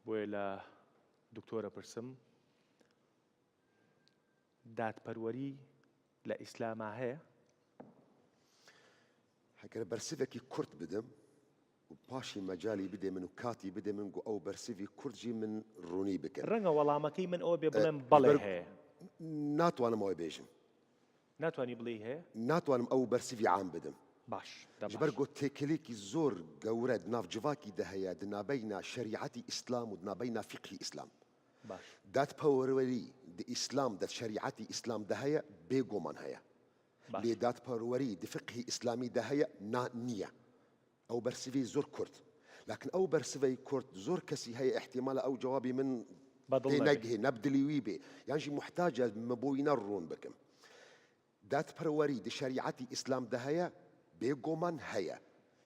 ولا دكتورة برسم دات پروری لإسلام هەیە؟ هەگەر بەرسیڤێکی کورت بدەم و پاشی مەجالی بدێ من و کاتی بدێ من گو ئەو بەرسیڤی کورتجی من ڕوونی بکەن. ڕەنگە وەڵامەکەی من ئەوە بێ بڵێم بەڵێ هەیە. ناتوانم ئەوە بێژم. ناتوانی بڵێ هەیە؟ ناتوانم ئەو بەرسیڤی عام بدەم. باش. جبر گو تێکەلێکی زۆر گەورە ناوجڤاکی دەهەیە دنابەینا شریعەتی ئیسلام و دنابەینا فقهی ئیسلام. باش. دادپەروەری د ئیسلام دە شریعەتی ئیسلام دەهەیە بێگۆمان هەیە. لێ دادپەروەری د فقهی ئیسلامی دەهەیە نییە. ئەو بەرسیڤی زۆر کورت. لكن ئەو بەرسیڤەی کورت زۆر کەسی هەیە احتیمالە ئەو جوابی من نەگهێ نەبدلی وی بێ یانجی محتاجە مەبۆی نەڕوون بکەم. دادپەروەری د شریعەتی ئیسلام دەهەیە بێگۆمان هەیە.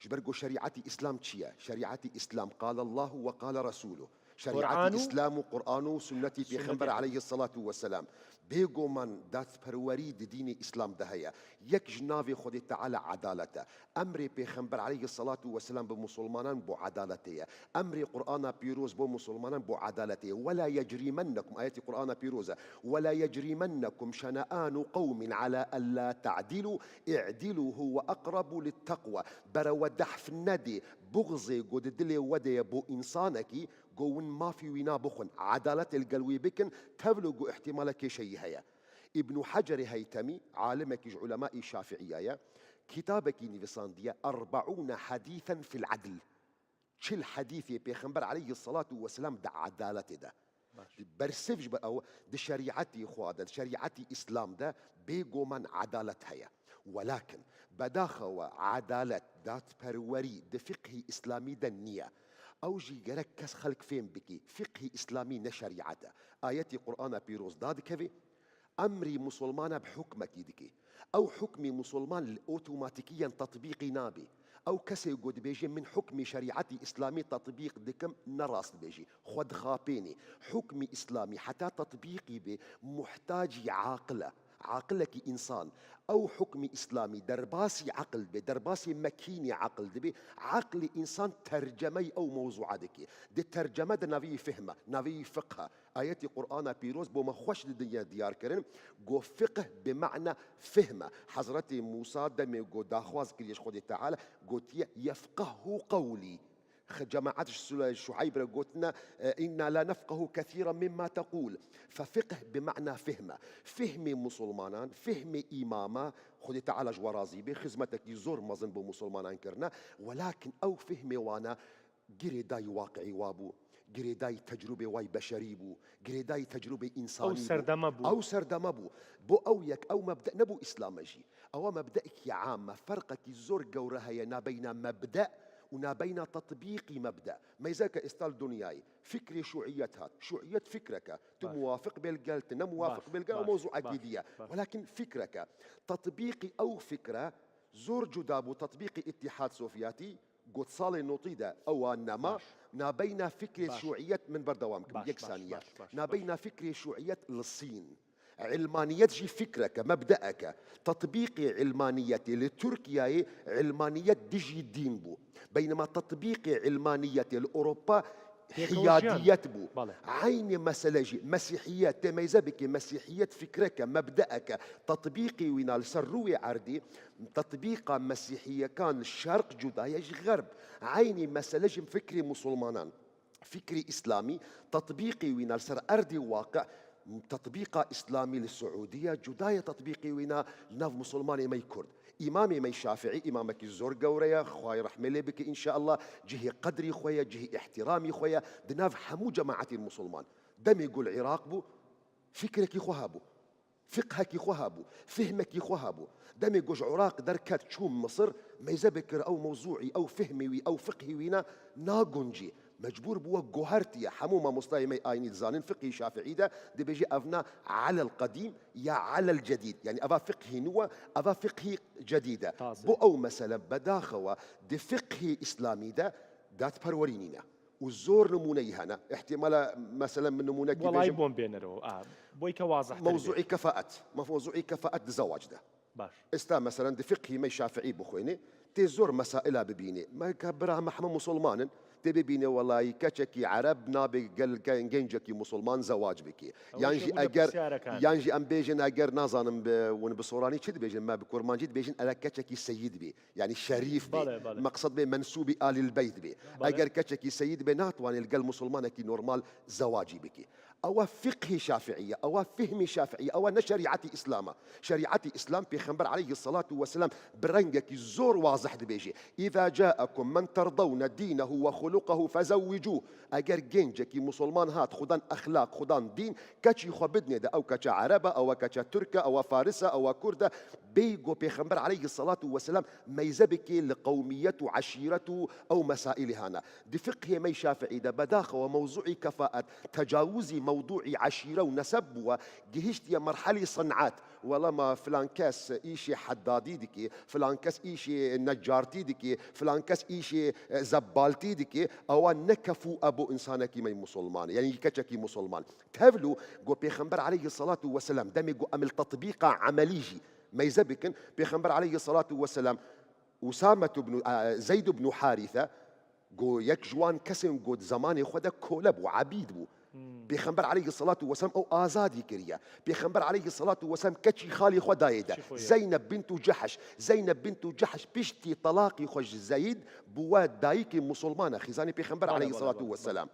جبر گو شریعەتی ئیسلام چییە؟ شریعەتی ئیسلام قال الله وقال رسوله. شریعەتی ئیسلام و قورئان و سنەتی پێغەمبەر عليه الصلاة والسلام بێگۆمان دادپەروەری د دینی ئیسلام دەهەیە. یەک ژ ناوی خودی تعالی عەدالەتە. ئەمری پێغەمبەر عليه الصلاة والسلام بە مسلمانان بۆ عەدالەتەیە. ئەمری قورئانە پیرۆز بۆ مسلمانان بۆ عەدالەتەیە. ولا يجرمنكم ئاەتی قورئانە پیرۆزە ولا يجرمنكم شنآن قوم على ألا تعدلوا اعدلوا هو أقرب للتقوى. بەرەوە دەحف نەدێ بغزێ گۆ دلێ وەدەیە بۆ ئینسانێکی گۆون مافی وینا بخۆن عەدالەت الگەلوی بکن تەبلغ احتیمالە کێشەیی هەیە. ابن حجر هەیتەمی عالمێکیش عولەمای شافعیایە کتابێکی نویساندیە 40 حديثا في العدل. 40 حديثی پێغەمبەر عليه الصلاة والسلام دە عەدالەتێدا. بەرسیڤ بە ئەو د شریعەتی خوا دە شریعەتی ئیسلام دە بێگۆمان عەدالەت هەیە. ولكن بەداخەوە عەدالەت دادپەروەری د فقهی ئیسلامی دە نییە. ئەو ژی گەرەک کەس خەڵک فێم بکی فقهی ئیسلامی نەشریعەتە. ئاەتی قورئانە پیرۆز دادکەوێ ئەمری مسلمانە بحکمێکی دکێ. ئەو حکمی مسلمان ئۆتۆماتیکیان تەطبیقی نابێ. ئەو کەسێک گۆ دەبێژێ من حکمی شریعەتی ئیسلامی تەطبیق دکەم نەڕاست بێژی خۆ دخاپێنێ. حکمی ئیسلامی حتا تەطبیقی بێ محتاجی عاقلە. عاقلێکی ئینسان ئەو حکمی ئیسلامی دەرباسی عقل بێ دەرباسی مەکینی عقل دەبێ عقلی ئینسان تەرجەمەی ئەو مەوزوعە دەکێ. د تەرجەمە دە ناوی فهمە ناوی فقهە. ئاەتی قورئانە پیرۆز بۆ مە خۆش دنیا دیارکردن گۆ فقه بمعنى فهمە. حەزرەتی موسا دەمێ گۆ داخواز کردیش خودی تعالی گوتیە یەفقهه قولی. جماعتش سورة شعيب قلتنا إنا لا نفقه كثيرا مما تقول. ففقه بمعنى فهمه. فهم مسلمانان فهم إماما خذي تعالى جوارازي بخدمتك يزور مظن بمسلمانان كرنا. ولكن أو فهم وانا قريداي واقعي وابو قريداي تجربة واي بشري بو قريداي تجربة إنساني أو سردمه بو أو يك أو مبدأ نبو إسلامجي أو مبدأك يا عامة فرقك يزور قورها ينا بين مبدأ ونابينا تطبيق مبدأ. ما يزاك استال دنياي فكري شيوعيتها شيوعية فكرك تموافق بالقلت نموافق بالقلت موضوع أكيدية. ولكن فكرك تطبيقي أو فكرة زور جداب تطبيق اتحاد سوفياتي قد صالي نطيدة أو أنما نابينا فكرة شيوعية من بردوامكم يكسانية نابينا فكرة شيوعية للصين. علمانية جي فكرك مبدأك تطبيق علمانية لتركيا علمانية ديجي الدين بو. بينما تطبيق علمانية لأوروبا حيادية بو. عين مسألة جي مسيحية تميز بك مسيحية فكرك مبدأك تطبيقي وينال سروي عردي تطبيق مسيحية كان الشرق جداية غرب. عين مسألة جي فكري مسلمانان فكري إسلامي تطبيقي وينال سر أرضي واقع تطبيق إسلامي للسعودية جداية تطبيقي وينا ناف مسلماني ماي كرد. إمامي ماي شافعي إمامك الزور قوريا خواي رحمة الله بك إن شاء الله جهي قدري خويا جهي احترامي خويا دناف حمو جماعة المسلمان دم يقول العراق بو فكرك يخوهابو فقهك يخوهابو فهمك يخوهابو دم يقول عراق دركات تشوم مصر ما يزبكر أو موضوعي أو فهمي أو فقهي وينا ناقنجي مجبور بوا جوهرتي حمومة مصطايمي آيني زانين فقهي شافعي ده دي بيجي أفنا على القديم يا على الجديد يعني أفا فقهي نوى أفا فقهي جديدة بو أو مثلا بداخوة دي فقهي إسلامي ده دات برورينينا والزور نموني هنا احتمال مثلا من نمونة والله يبون بينرو بويك واضح موضوعي كفاءة موضوعي كفاءة الزواج ده باش استا مثلا دي فقهي مي شافعي بخويني تزور مسائلها ببيني ما كبرها محمد مسلمان تبي بيني والله كشكي عرب نابي قال جنجكي مسلمان زواج بكي يانجي اگر يانجي ام بيجن اگر نازانم ون بصوراني كد بيجن ما بكرمانجي بيجن على كشكي سيد بي يعني شريف بي مقصد بي منسوب آل البيت بي اگر كشكي سيد بي ناتواني القل مسلمان كي نورمال زواجي بكي أو فقه شافعية أو فهم شافعية أو شريعة إسلام شريعة إسلام في خنبر عليه الصلاة والسلام برنجك الزور واضح دبيجي إذا جاءكم من ترضون دينه وخلقه فزوجوه أجر جنجك مسلمان هات خدان أخلاق خدان دين كتشي خبدني ده أو كتش عربة أو كتش تركة أو فارسة أو كردة بيجو بيخنبر عليه الصلاة والسلام ما يزبك لقوميته عشيرته أو مسائلها أنا دي فقه مي شافعي ده بداخة وموضوع كفاءة تجاوزي موضوع عشيرة ونسب وجهشت يا مرحلة صنعات والله ما فلان كاس إيشي حدادي دكي فلان كاس إيشي نجارتي دكي فلان كاس إيشي زبالتي دكي أو نكفو أبو إنسانك مي مسلمان يعني كتشكي مسلمان تهفلو جو بيخنبر عليه الصلاة والسلام دمي جو أمل تطبيق عمليجي ما يزبكن بيخنبر عليه الصلاة والسلام أسامة بن زيد بن حارثة جو يك جوان كسم جو زماني خدا كولب وعبيد بو بيخنبر عليه الصلاة والسلام أو آزادي كريا بيخنبر عليه الصلاة والسلام كتشي خالي خدايدا زينب بنت جحش زينب بنت جحش بشتي طلاقي خوش زيد بواد دايكي مسلمانة خزاني بيخنبر عليه الصلاة والسلام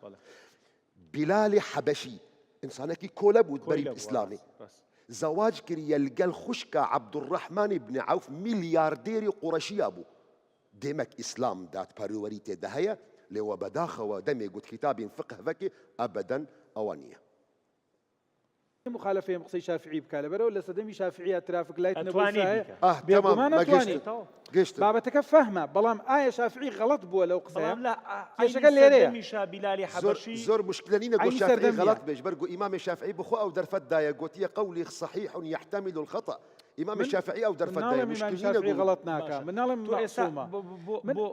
بلال حبشي إنسانك كولب وتبريد إسلامي زواج كريا القل خشكة عبد الرحمن بن عوف ملياردير قرشي أبو ديمك إسلام دات بارووريتي دهيا لو بداخة ودمي قد كتاب فقه فكي أبدا أوانية مخالفة مقصي شافعي بكالبرة ولا صدمي شافعية ترافق لايت نبوي تمام ما قشت بابتك فهمه بلام آية شافعي غلط بو لو قصة لا كيش قال لي ريا مشا بلالي حبشي زور مشكلة نقول شافعي غلط بيش برقو إمام الشافعي بخو أو درفت دايا قلت قولي صحيح يحتمل الخطأ إمام الشافعي أو درفت دايا مشكلة الشافعي غلط ناكا من نالم معصومة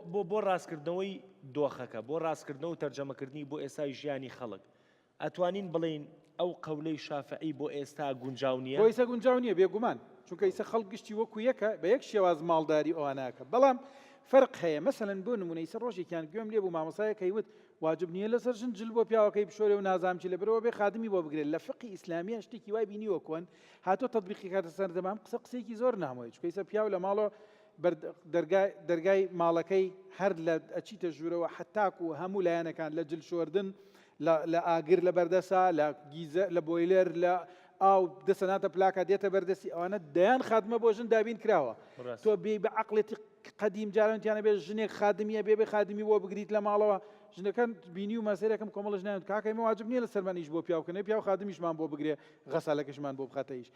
بو راس كردنوي دوخك بو راس كردنو ترجمة كردني بو إساي جياني خلق أتوانين بلين أو قولي شافعي بو إستا قنجاونية بو إستا قنجاونية بيقومان چونکە ئیسە خەڵکشتی وەکو یەکە بە یەک شێواز ماڵداری ئەواناکە بەڵام فەرق هەیە مەسەلەن بۆ نمونە ئیسە ڕۆژێکیان گوێم لێ بوو مامۆسایەک کەیوت واجب نییە لەسەر ژن بۆ پیاوەکەی بشۆرێ و نازانچی لەبەرەوە بێ خادمی بۆ بگرێت لە فقی ئیسلامیە شتێکی وای بینیوە کۆن هاتۆ تەطبیقی کاتە سەر دەمام قسەیەکی زۆر نامۆیە چونکە ئیسە پیاو لە ماڵەوە دەرگای ماڵەکەی هەر لە ئەچیتە ژوورەوە حتاک و هەموو لایەنەکان لە جل شۆردن لە ئاگر لە بەردەسا لە گیزە لە بۆیلەر لە ئاو دەسەناتە پلاکە دێتە بەردەسی ئەوانە دەیان خادمە بۆ ژن دابین کراوە تۆ بێ بە عەقڵێتی قەدیم جارانتیانە بێ ژنێک خادمیە بێ خادمی بۆ بگریت لە ماڵەوە ژنەکان بینی و مەسەرێکم کۆمەڵ ژنیان کاکەی واجب نییە لە سەرمانیش بۆ پیاوکەنێ پیاو خادمیشمان بۆ بگرێ غەسالەکەشمان بۆ بخاتەیش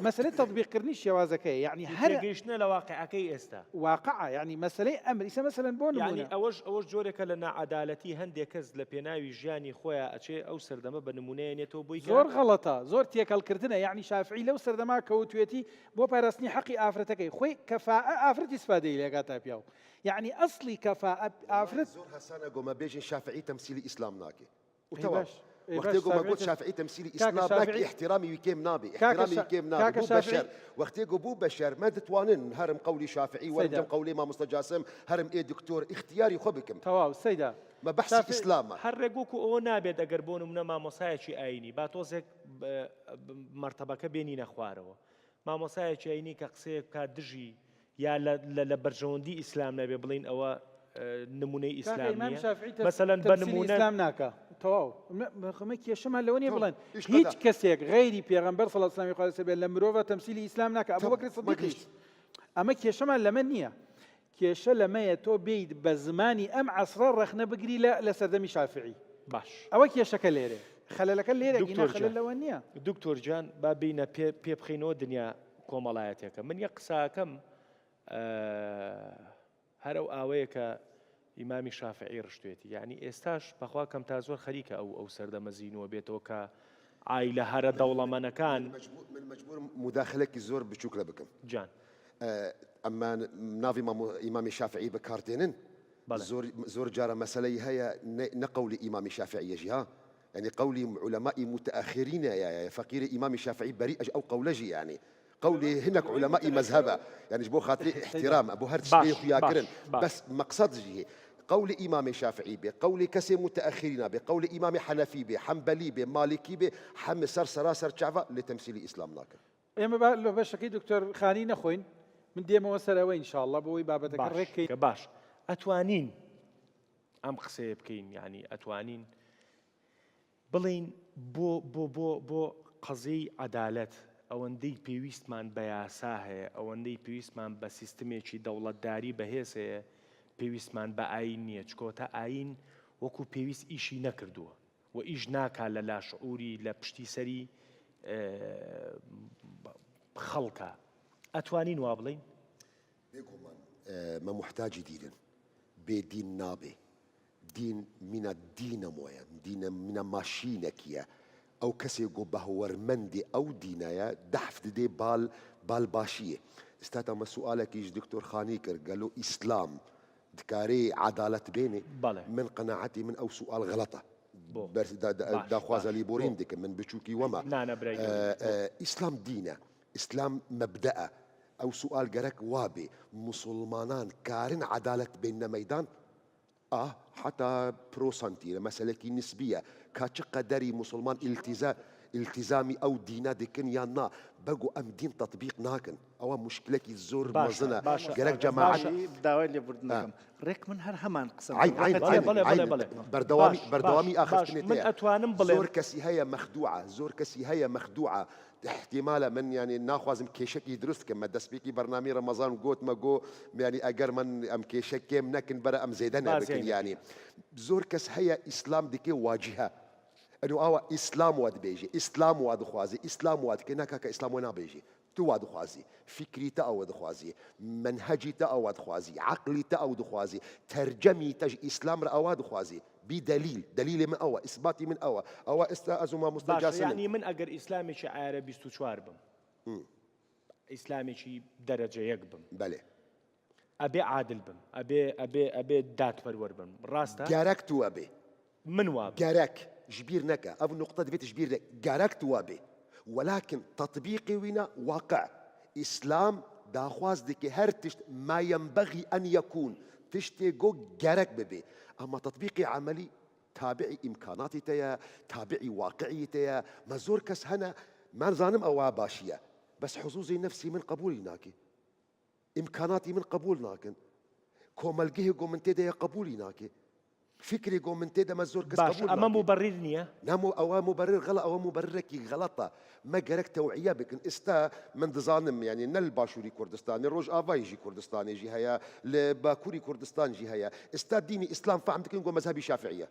مەسەلەی تەطبیقکردنی شێوازەکەی یعنی هەر گەیشتنە لە واقعەکەی ئێستا واقعە یعنی مەسەلەی ئەمر ئیسە مەسەلەن بۆ نمونە یعنی ئەوەش جۆرێکە لە نەعەدالەتی هەندێک کەس لە پێناوی ژیانی خۆیان ئەچێ ئەو سەردەمە بە نمونەیەنێتەوە بۆی زۆر غەڵەتە زۆر تێکەڵکردنە یعنی شافعی لەو سەردەما کەوتوێتی بۆ پاراستنی حەقی ئافرەتەکەی خۆی کەفاءە ئافرەتی سپادەی لێگاتە پیاو يعني أصلي كفاءة أفرد زور حسنا قوم بيجي شافعي تمثيلي إسلام ناكي وتوا وقت يقوم أقول شافعي تمثيلي إسلام ناكي احترامي وكيم نابي احترامي وكيم نابي بو بشر وقت يقول بو بشر ما تتوانن هرم قولي شافعي ولا قولي ما مستجاسم هرم إيه دكتور اختياري خبكم تواو السيدة ما بحث إسلام هەرێگوک و ئەوە نابێت ئەگەر بۆ نمونە مامۆسایەکی ئاینی با تۆزێک مرتبەکە بێنینە خوارەوە مامۆسایەکی ئاینی کە قسەیەک بکات دژی یا لە بەرژەوەندی ئیسلام نەبێ بڵین ئەوە نمونەی ئیسلامیە مەسەلەن بە نمونە ئیسلام ناکە تەواو خەمە کێشەمان لەوە نیە بڵێن هیچ کەسێک غەیری پێغەمبەر صلی الله علیه و سلم لە مرۆڤە تەمسیلی ئیسلام ناکە ئەبوو بەکر سیدیقیش ئەمە کێشەمان لەمە نییە کێشە لەمەیە تۆ بیت بە زمانی ئەم عەسرە ڕەخنە بگری لە سەردەمی شافعی باش ئەوە کێشەکە لێرە خەلەلەکە لێرە گینا خەلەل لەوە نییە دکتۆر جان با بینە پێ بخینەوە دنیا کۆمەڵایەتێکە من یەک قساکەم هەر ئەو ئاوەیە کە ئیمامی شافعی ڕشتوێتی یعنی ئێستاش بەخوا کەم تا زۆر خەریکە ئەو سەردەمە زینوە بێتەوە کە عایلە هەرە دەوڵەمەنەکان من مجبور مداخلەکی زۆر بچووک لە بکەم جان ئەمما ناوی ئیمامی شافعی بەکاردێنن زۆر جارە مەسەلەی هەیە نەقەولی ئیمامی شافعیەژی ها يعني قولي علماء متأخرين يا فقير إمام الشافعي بريء أو قولجي يعني قولي هناك علماء مذهبة يعني جبو خاطري احترام أبو هرتش بيه ياكرن بس مقصد جيه قول إمام شافعي به قول كسي متأخرين به قول إمام حنفي به حنبلي به مالكي به حم سراسر شعفة لتمثيل إسلامنا ئێمە لە بەشەکەی دکتۆر خانی نەخۆین من دێمەوە سەرەوەی ئینشاءالله بۆی بابەتەکە ڕێککەین کە باش ئەتوانین ئەم قسەیە بکەین یعنی ئەتوانین بڵین بۆ قەزەی عەدالەت ئەوەندەی پێویستمان بە یاسا هەیە ئەوەندەی پێویستمان بە سیستمێکی دەوڵەتداری بەهێز هەیە پێویستمان بە ئاین نییە چکۆتە ئاین وەکو پێویست ئیشی نەکردووە و ئیش ناکا لە لاشعوری لە پشتی سەری خەڵکە ئەتوانین وا بڵین ما محتاج دين بدين نابي دين من الدين مويا دين من ماشينكيا او كسي جو بهور مندي او دينايا دحف دي بال باشيه استاتا ما سؤالك يج دكتور خانيكر قالوا اسلام دكاري عدالة بيني بله. من قناعتي من او سؤال غلطه بس دا خوازا ليبورين ديك من بشوكي وما اسلام دينا اسلام مبدأ او سؤال جرك وابي مسلمانان كارن عدالة بين ميدان حتى بروسنتي مسألة نسبية كاتش قدري مسلمان التزامي او دينا ديكن يانا بقوا ام دين تطبيق ناكن او مشكلة الزور مزنا جرك جماعة داوي اللي بردناكم ريك من هر همان قسم عين بردوامي اخر من اتوانم بلين زور كسي هي مخدوعة احتمالا من يعني ناخذ مكيشك يدرس كما دسبيكي برنامج رمضان قوت ما جو يعني اجر من ام كيشك كم نكن برا ام زيدنا بكن يعني زور كس هي اسلام ديكي واجهه انه او اسلام واد بيجي اسلام واد خوازي اسلام واد كناكا كاسلام ونا بيجي تو واد خوازي فكري تا او واد خوازي منهجي تا او واد خوازي عقلي تا او واد خوازي ترجمي تج اسلام را واد خوازي بدليل من أوا إثباتي من أوا استأذوا ما مستجاسم يعني من أجر إسلامي شيء عربي استشوار بم إسلامي شيء درجة يقبم بله أبي عادل بم أبي دات برور بم راستا جارك توابي من واب جارك جبير نكا أو نقطة بيت جبير نك جارك توابي ولكن تطبيقي ونا واقع إسلام داخواز ديكي هرتشت ما ينبغي أن يكون تشتي جو جارك ببي أما تطبيقي عملي تابعي إمكاناتي تيا تابعي واقعي تيا ما زور كس هنا ما زانم أو باشية بس حظوظي نفسي من قبولي ناكي إمكاناتي من قبول ناكن كوملقيه قوم من تيدا قبولي ناكي فكري قوم من تيدا ما زور كس قبول أما مبررني نامو أو مبرر غلط أو مبرركي غلطة ما جرك توعية بكن استا من دزانم يعني نل باشوري كردستان الروج آفا يجي كردستان يجي هيا لباكوري كردستان يجي هيا استا ديني إسلام فهم تكن قوم مذهبي شافعية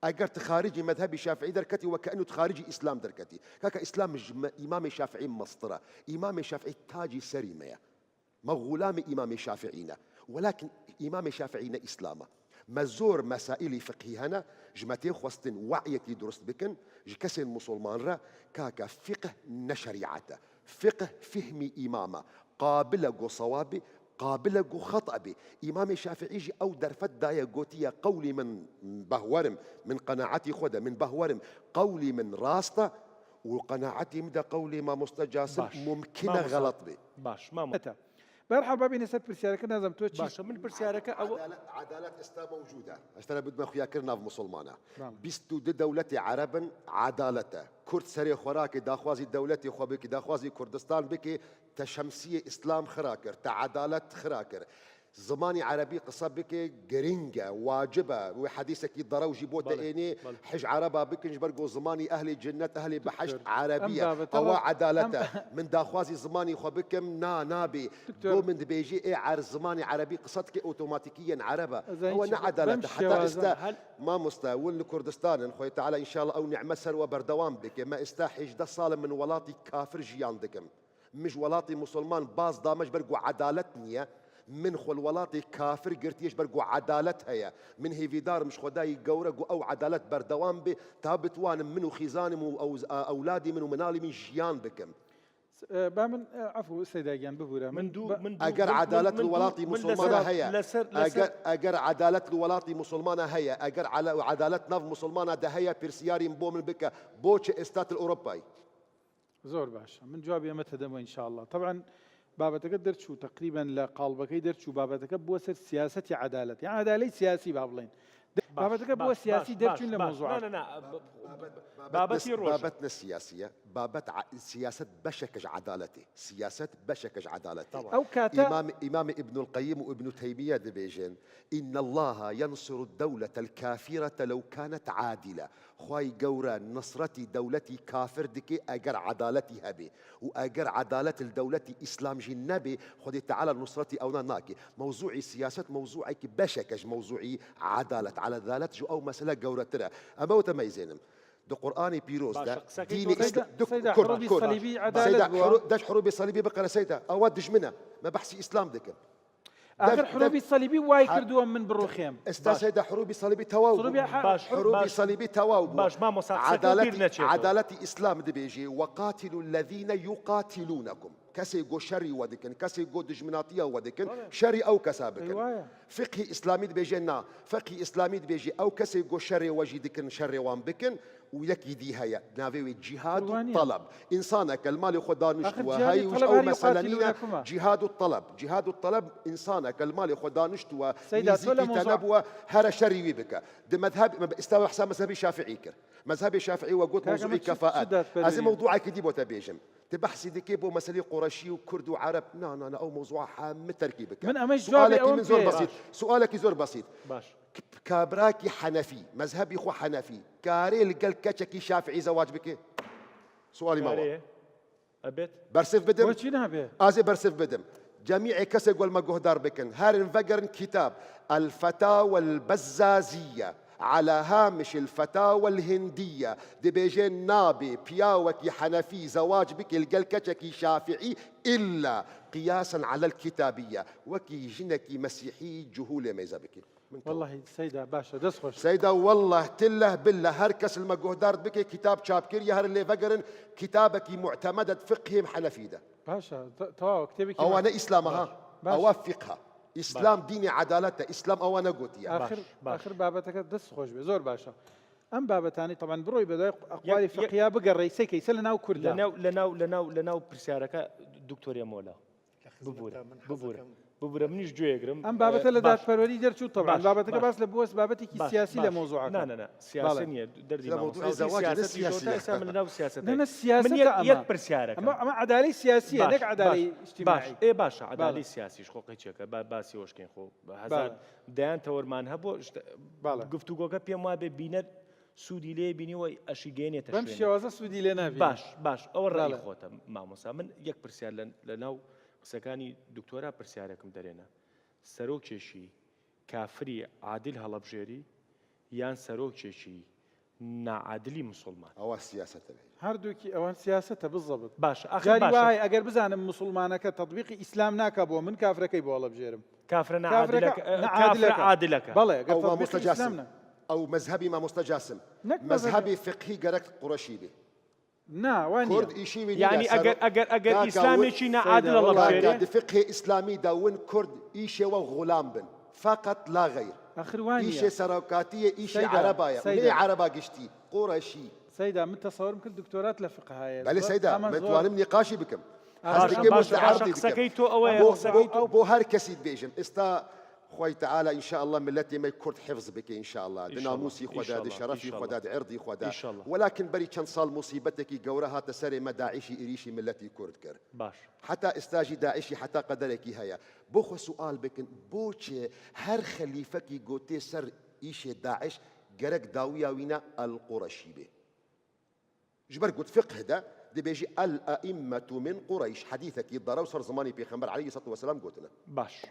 أجر تخارجي مذهبي شافعي دركتي وكأنه تخارجي إسلام دركتي كاكا إسلام إمام شافعي مسطرة إمام شافعي تاجي سريمية ما غلام إمام شافعينا ولكن إمام شافعينا إسلاما مزور مسائل فقهي هنا جمتين خوستن وعيتي درست بكن جكسن مسلمان را كاكا فقه نشريعته فقه فهمي إمامه قابل جو صوابي قابل جو خطأ بي إمام الشافعي جي أو درفت دايا قوتية قولي من بهورم من قناعتي خدا من بهورم قولي من راسته وقناعتي مدى قولي ما مستجاسم ممكنة غلط بي باش ما متى بارحال بابي نسب برسيارك نازم توتشي باش من برسيارك أو عدالة استا موجودة اشترى بد ما خويا كرنا في مسلمانة بيستو دولتي عربا عدالته كرد سري خوراكي داخوازي دولتي خوابيكي داخوازي كردستان بكي تشمسية اسلام خراكر تعدالة خراكر زماني عربي قصة بك جرينجا واجبة وحديثك يضروا جيبوتا إني حج عربة بك نجبرقوا زماني أهل الجنة أهل بحج عربية أو عدالته من داخوازي زماني خبكم نابي دو من بيجي إيه عر زماني عربي قصتك أوتوماتيكيا عربة هو عدالته حتى استا ما مستوى كردستان خوي تعالى إن شاء الله أو نعمة سر وبردوام بك ما استحج ده صالم من ولاتي كافر جياندكم مش ولاتي مسلمان باز دامج برقوا عدالتني من خل ولاتي كافر قرت يش برقو عدالتها من هي في دار مش خداي قورق او عدالة بردوام بي تابت وان منو خيزانم او اولادي منو منالي من جيان بكم بامن عفو سيداجان بهورا من دو اجر عدالة الولاتي مسلمانة هيا اجر عدالة الولاتي مسلمانة هيا اجر على عدالة نف مسلمانة ده هيا بيرسياري مبو من بكا بوتش استات الاوروباي زور باشا من جوابي متى دمو ان شاء الله طبعا بابەتەکە دەرچوو تقریبا لە قاڵبەکەی دەرچوو بابەتەکە بووە سەر سیاسەتی عەدالەت یان عەدالەی سیاسی با بڵێن بابەتەکە بووە سیاسی دەرچوون لە مۆزوعات بابەتی ڕۆژ بابتنا السياسية سياسة بشكج عدالتي سياسة بشكج عدالتي ئەو کاتە إمام ابن القيم وابن تيمية دبيجن إن الله ينصر الدولة الكافرة لو كانت عادلة خواي قورا نصرتي دولتي كافر دكي أجر عدالتي هبي وأجر عدالة الدولة إسلام جنبي خدي تعالى نصرتي أو ناكي موضوعي سياسة موضوعي بشكج موضوعي عدالة على ذلك جو أو مسألة قورا ترى أما وتميزينم دو قرآني بيروز ده ديني سيدة حروبي الصليبي عدالة داش حروبي الصليبي بقى سيدة أودج منها ما بحسي إسلام دكم آخر حروبي الصليبي واي كردوهم من بروخيم استاذ سيدة حروبي صليبي تواو حروبي صليبي تواو باش ما مصاب عدالتي إسلام دي بيجي وقاتلوا الذين يقاتلونكم كسي جو شري ودكن كسي جو دجمناطية ودكن شري أو كسابكن فقه إسلامي دي بيجينا فقه إسلامي دي بيجي أو كسي جو شري وجي دكن شري وان بكن ويكي دي هيا نافي جهاد الطلب إنسانك المال خدانشت وهي أو مثلا جهاد الطلب إنسانك المال خدانشت وميزيكي تنبوة هر شري بك ده مذهب استوى حساب مذهبي شافعي كر مذهبي شافعي وقلت موضوعي كفاءات هذا موضوعك دي بوتا بيجم تبحثي دي كيبو مسألة قرشي وكرد وعرب لا أو موضوع حام تركيبك من أمش سؤالك من زور بسيط سؤالك زور بسيط باش كابراكي حنفي مذهبي خو حنفي كاريل قال كاتشكي شافعي زواج بك سؤالي ما أبيت برسف بدم وشي نابي ازي برسف بدم جميع كسر قول ما جهدار بكن هارن فقرن كتاب الفتاوى البزازية على هامش الفتاوى الهندية دي بيجين نابي بياوكي حنفي زواج بك القلكتشكي شافعي إلا قياسا على الكتابية وكي جنكي مسيحي جهولة ميزابكي والله سيدة باشا دسخش سيدة والله تله بالله هركس المجهدار بك كتاب شابكير يهر اللي فقرن كتابك معتمدة فقه حنفيدة باشا تواو كتابك أو أنا إسلامها أوفقها إسلام ديني عدالته إسلام أو أنا قلت يعني آخر بابتك دسخش بزور باشا أم بابتاني طبعا بروي بدأ أقوالي فقهية بقى الرئيسي كيسل لنا وكردا لناو برسيارك دكتور يا مولا ببورە منیش گوێگرم ئەم بابەتە لە دادپەروەری دەرچوو طبعا بابەتەکە باس لە بۆست بابەتێکی سیاسی لە مۆزوعەکە نه سیاسی نییە دەردی یەک پرسیارەکە ئەمە عەدالەی سیاسیە نەک عەدالەی اجتیماعی باشە عەدالەی سیاسیش خۆ قەیچێکە باسی هۆشکەین خۆ هەزار دەیان تەوەرمان هەبوو گفتوگۆکە پێم وابێ بینەر سوودی لێ بینیەوە ئەشی گەێنێتە بەم شێوازە سوودی لێ نابێت باش ئەوە ڕای خۆتە مامۆستا من یەک پرسیار لەناو قسەکانی دکتۆرا پرسیارێکم دەرێنە سەرۆکێکی کافری عادل هەڵەبژێری یان سەرۆکێکی ناعادلی مسلمان ئەوە سیاسەتە هەردووکی ئەوان سیاسەتە بزەبت باش جاری وای ئەگەر بزانم مسلمانەکە تەطبیقی ئیسلام ناکە بۆ من کافرەکەی بۆ هەڵەبژێرم کافرە عادلەکە بەڵێ ئەو مستەجاسم ئەو مەذهبی مامۆستەجاسم مەذهبی فقهی گەرەک قوڕەشی بێ يعني اگر اسلامي شي نعادل الله بخير فقه اسلامي داون كرد ايش وغلام بن فقط لا غير اخر وانيا ايش سراكاتيه ايش عربايه ليه عربا قشتي قرشي سيدا من تصور يمكن دكتورات لفقه هاي بل سيدا متوانم نقاشي بكم سكيتو او بو هر كسي بيجم استا خوي تعالى ان شاء الله ملتي ما يكرد حفظ بك ان شاء الله ناموسي خداد شرفي خداد عرضي خداد ولكن بري كان صال مصيبتك جورها تسري ما داعشي اريشي ملتي كرد كر باش حتى استاجي داعشي حتى قدرك هيا بوخ سؤال بكن بوچه هر خليفكي جوتي سر ايش داعش جرك داويا وينا القرشي به جبر قلت فقه ده دي بيجي الأئمة من قريش حديثك يضروا صار زماني بيغمبر عليه الصلاة والسلام قلتنا باش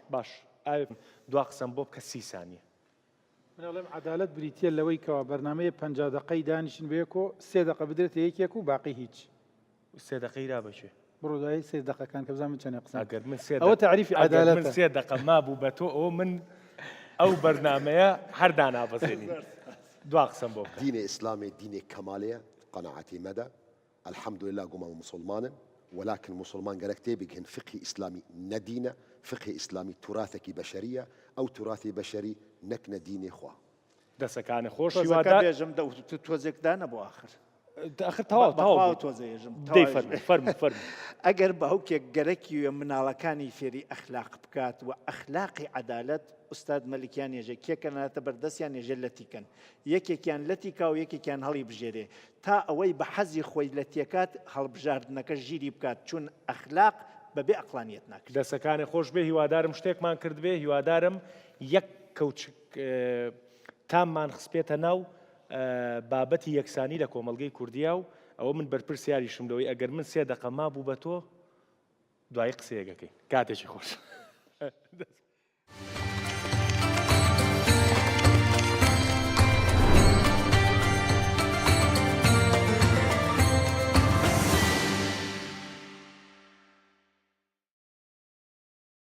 دو قسم بوب كسي ثانية من أقول عدالة بريتيا لويكا برنامج 50 دقيقة دانشين بيكو 3 دقيقة بدرت هيك باقي هيك 3 دقيقة باشه برو داي 3 دقيقة كان كبزام كان يقسم أقل من 3 أو تعريف عدالة من 3 دقيقة ما بوبتو أو من أو برنامج حردانا بسيني دو قسم بوب دين إسلامي دين كمالية قناعتي مدى الحمد لله قوم مسلمان ولكن مسلمان قالك تيبقى فقه إسلامي ندينة فقه إسلامي تراثك بشرية أو تراثي بشري نكنا ديني خوا دسكان خوش ودا بيجم دو توزك دانا بو آخر آخر تەواو بەخواوە تەواو تۆزەیەژم دەی فەرموو ئەگەر بە هەوکێک گەرەکی وێ مناڵەکانی فێری ئەخلاق بکات و ئەخلاقی عەدالەت ئوستاد مەلیکیان ێژە کێکەناتە بەردەستیان ێژە لەتیکەن یەکێکیان لەتیکا و یەکێکیان هەڵی بژێرێ تا ئەوەی بە حەزی خۆی لەتیەکات هەڵبژاردنەکە ژیری بکات چون ئەخلاق بەبێ ئەقلانیەت ناکرێت. دەسەکانی خۆش بێ هیوادارم شتێکمان کرد بێ هیوادارم یەک کەوچک تاممان خسپێتە ناو بابەتی یەکسانی لە کۆمەڵگەی کوردیا و ئەوە من بەرپرسیاریشم لەوەی ئەگەر من 3 دقە مابوو بە تۆ دوای قسەیەکەکەی کاتێکی خۆش.